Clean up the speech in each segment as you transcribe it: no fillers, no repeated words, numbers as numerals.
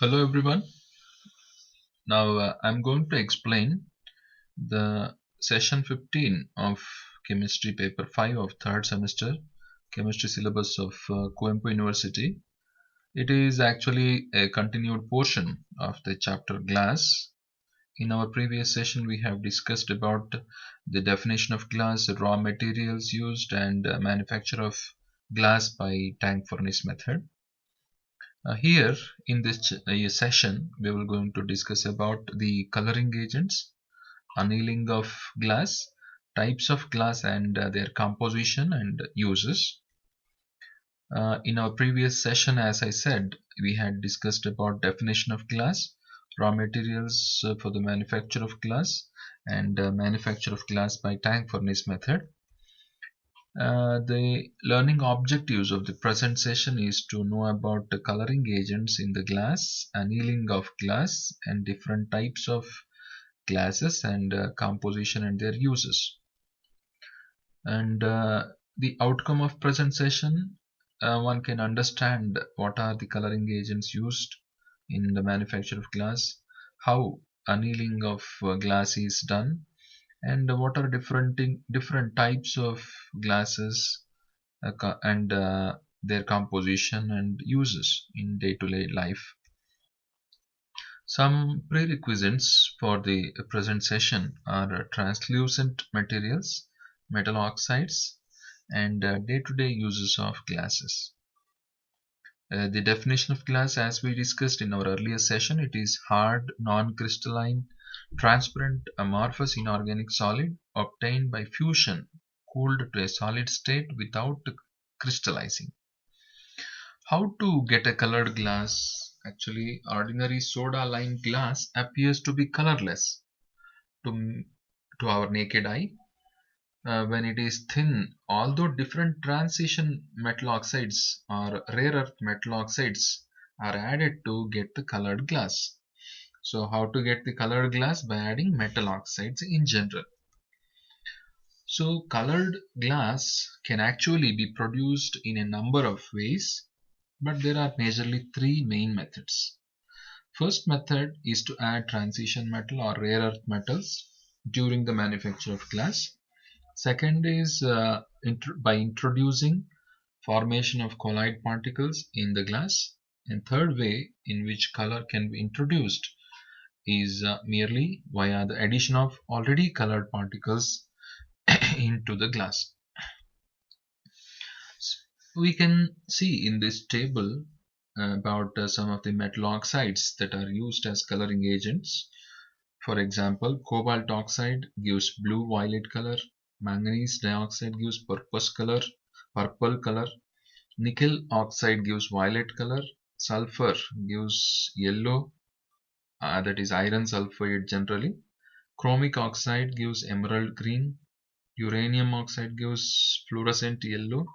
Hello everyone. Now I'm going to explain the session 15 of chemistry paper 5 of third semester chemistry syllabus of Coimbatore University. It is actually a continued portion of the chapter glass. In our previous session we have discussed about the definition of glass, raw materials used and manufacture of glass by tank furnace method. Here in this session we will going to discuss about the coloring agents, annealing of glass, types of glass and their composition and uses. In our previous session, as I said, we had discussed about definition of glass, raw materials for the manufacture of glass, and manufacture of glass by tank furnace method. The learning objectives of the present session is to know about the coloring agents in the glass, annealing of glass, and different types of glasses and composition and their uses. And the outcome of present session, one can understand what are the coloring agents used in the manufacture of glass, how annealing of glass is done, and what are different types of glasses and their composition and uses in day-to-day life. Some prerequisites for the present session are translucent materials, metal oxides, and day-to-day uses of glasses. The definition of glass, as we discussed in our earlier session, it is hard, non-crystalline, transparent, amorphous inorganic solid obtained by fusion, cooled to a solid state without crystallizing. How to get a colored glass? Actually, ordinary soda lime glass appears to be colorless to, to our naked eye when it is thin, although different transition metal oxides or rare earth metal oxides are added to get the colored glass. So how to get the colored glass? By adding metal oxides in general. So colored glass can actually be produced in a number of ways, but there are majorly three main methods. First method is to add transition metal or rare earth metals during the manufacture of glass. Second is by introducing formation of colloid particles in the glass. And third way in which color can be introduced is merely via the addition of already colored particles into the glass. We can see in this table about some of the metal oxides that are used as coloring agents. For example, cobalt oxide gives blue-violet color, manganese dioxide gives purple color, nickel oxide gives violet color, sulfur gives yellow, that is iron sulfide generally, chromic oxide gives emerald green, uranium oxide gives fluorescent yellow,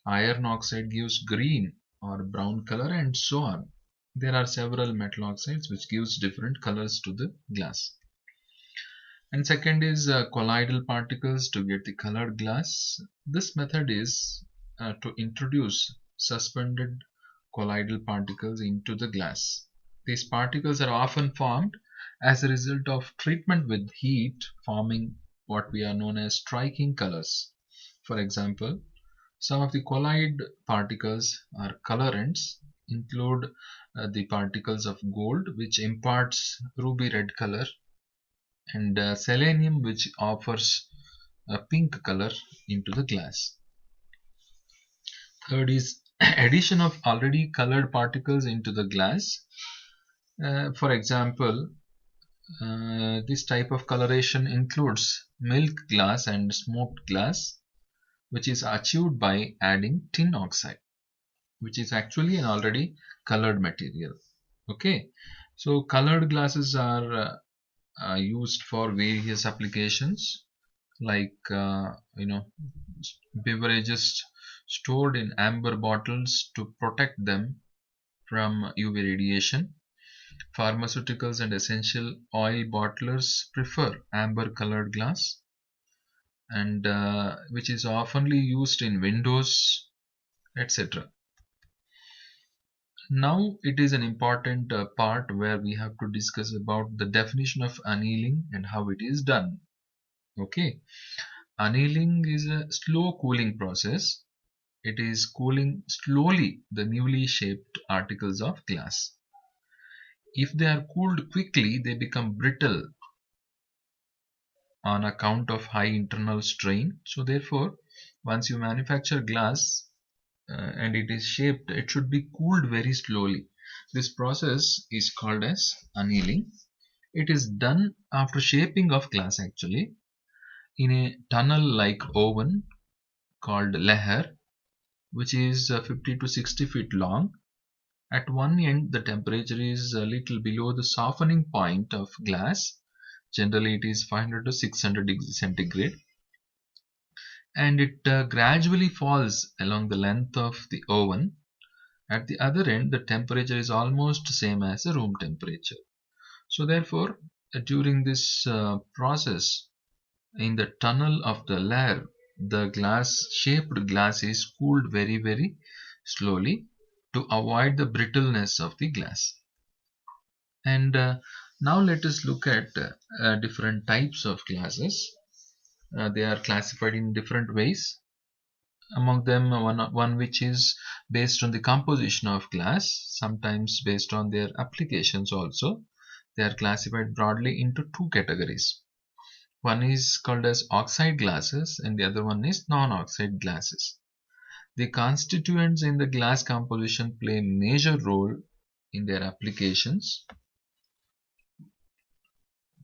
iron oxide gives green or brown color, and so on. There are several metal oxides which gives different colors to the glass. And second is colloidal particles to get the colored glass. This method is to introduce suspended colloidal particles into the glass. These particles are often formed as a result of treatment with heat, forming what we are known as striking colors. For example, some of the colloid particles or colorants include the particles of gold, which imparts ruby red color, and selenium, which offers a pink color into the glass. Third is addition of already colored particles into the glass. For example, this type of coloration includes milk glass and smoked glass, which is achieved by adding tin oxide, which is actually an already colored material. Okay, so colored glasses are used for various applications, like beverages stored in amber bottles to protect them from UV radiation. Pharmaceuticals and essential oil bottlers prefer amber colored glass, and which is oftenly used in windows, etc. Now it is an important part where we have to discuss about the definition of annealing and how it is done. Okay, annealing is a slow cooling process. It is cooling slowly the newly shaped articles of glass. If they are cooled quickly, they become brittle on account of high internal strain. So therefore, once you manufacture glass and it is shaped, it should be cooled very slowly. This process is called as annealing. It is done after shaping of glass actually in a tunnel-like oven called leher, which is 50 to 60 feet long. At one end, the temperature is a little below the softening point of glass. Generally, it is 500 to 600 degrees centigrade, and it gradually falls along the length of the oven. At the other end, the temperature is almost same as a room temperature. So therefore, during this process, in the tunnel of the layer, the shaped glass is cooled very slowly to avoid the brittleness of the glass. And now let us look at different types of glasses. They are classified in different ways. Among them, one which is based on the composition of glass, sometimes based on their applications also. They are classified broadly into two categories. One is called as oxide glasses and the other one is non-oxide glasses. The constituents in the glass composition play a major role in their applications.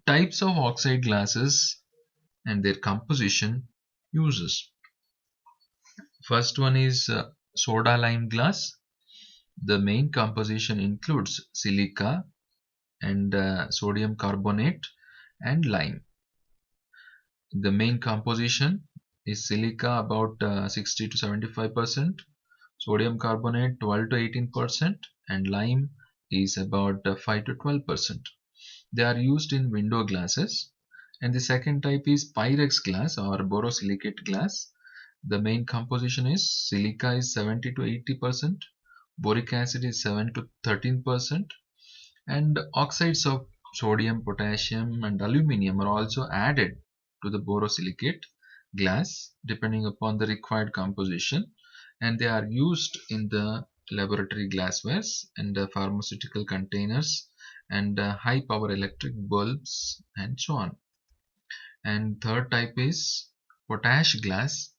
Types of oxide glasses and their composition uses. First one is soda lime glass. The main composition includes silica and sodium carbonate and lime. The main composition is silica about 60 to 75%, sodium carbonate 12 to 18%, and lime is about 5 to 12%. They are used in window glasses. And the second type is Pyrex glass or borosilicate glass. The main composition is silica is 70 to 80%, boric acid is 7 to 13%, and oxides of sodium, potassium, and aluminium are also added to the borosilicate glass depending upon the required composition, and they are used in the laboratory glasswares and pharmaceutical containers and high power electric bulbs and so on. And third type is potash glass.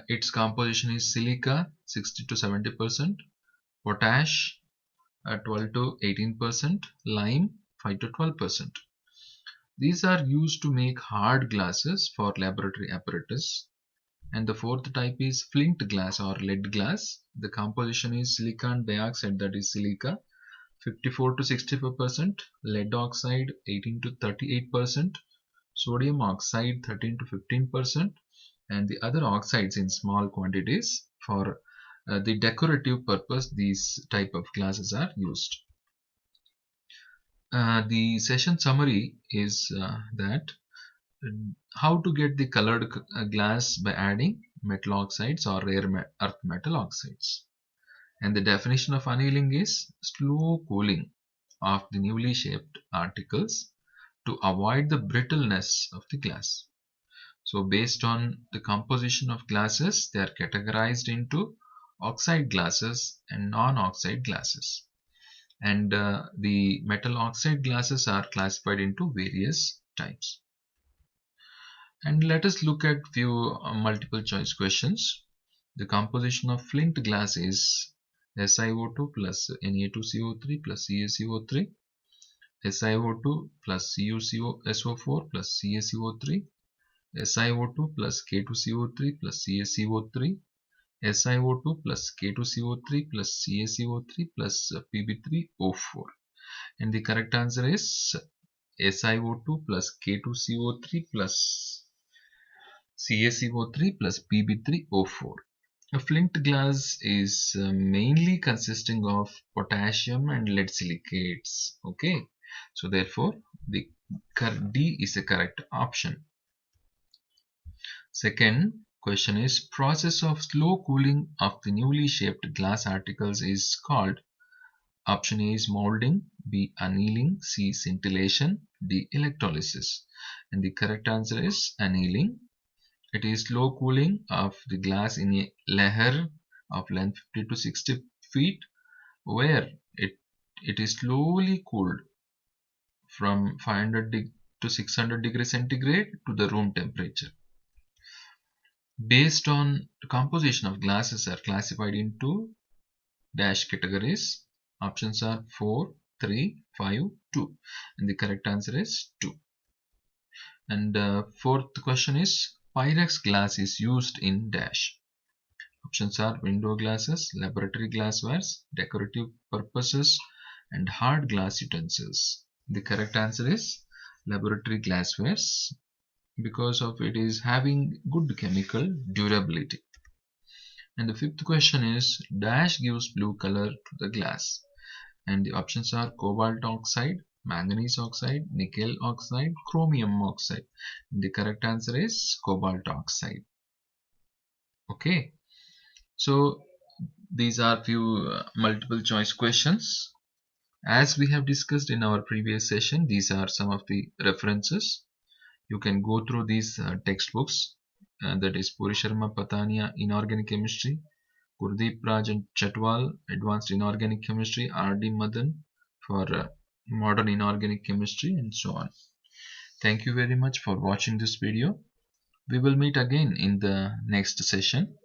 Its composition is silica 60 to 70%, potash 12 to 18%, lime 5 to 12%. These are used to make hard glasses for laboratory apparatus. And the fourth type is flint glass or lead glass. The composition is silicon dioxide, that is silica 54 to 64%, lead oxide 18 to 38%, sodium oxide 13 to 15%, and the other oxides in small quantities. For the decorative purpose, these type of glasses are used. The session summary is that how to get the colored glass by adding metal oxides or rare earth metal oxides. And the definition of annealing is slow cooling of the newly shaped articles to avoid the brittleness of the glass. So based on the composition of glasses, they are categorized into oxide glasses and non-oxide glasses. And the metal oxide glasses are classified into various types. And let us look at few multiple choice questions. The composition of flint glass is SiO2 plus Na2CO3 plus CaCO3, SiO2 plus CuSO4 plus CaCO3, SiO2 plus K2CO3 plus CaCO3, SiO2 plus K2CO3 plus CaCO3 plus Pb3O4. And the correct answer is SiO2 plus K2CO3 plus CaCO3 plus Pb3O4. A flint glass is mainly consisting of potassium and lead silicates. Okay, so therefore the D is the correct option. Second question is process of slow cooling of the newly shaped glass articles is called Option A is molding, B annealing, C scintillation, D electrolysis. And the correct answer is annealing. It is slow cooling of the glass in a layer of length 50 to 60 feet, where it is slowly cooled from 500 to 600 degrees centigrade to the room temperature. Based on the composition of glasses are classified into dash categories. Options are 4, 3, 5, 2, and the correct answer is 2. And fourth question is Pyrex glass is used in dash. Options are window glasses, laboratory glasswares, decorative purposes, and hard glass utensils. The correct answer is laboratory glasswares because of it is having good chemical durability. And the fifth question is dash gives blue color to the glass. And the options are cobalt oxide, manganese oxide, nickel oxide, chromium oxide. And the correct answer is cobalt oxide. Okay, so these are few multiple choice questions. As we have discussed in our previous session, these are some of the references. You can go through these textbooks, that is Puri Sharma Patania Inorganic Chemistry, Gurdeep Raj and Chatwal Advanced Inorganic Chemistry, R.D. Madan for Modern Inorganic Chemistry, and so on. Thank you very much for watching this video. We will meet again in the next session.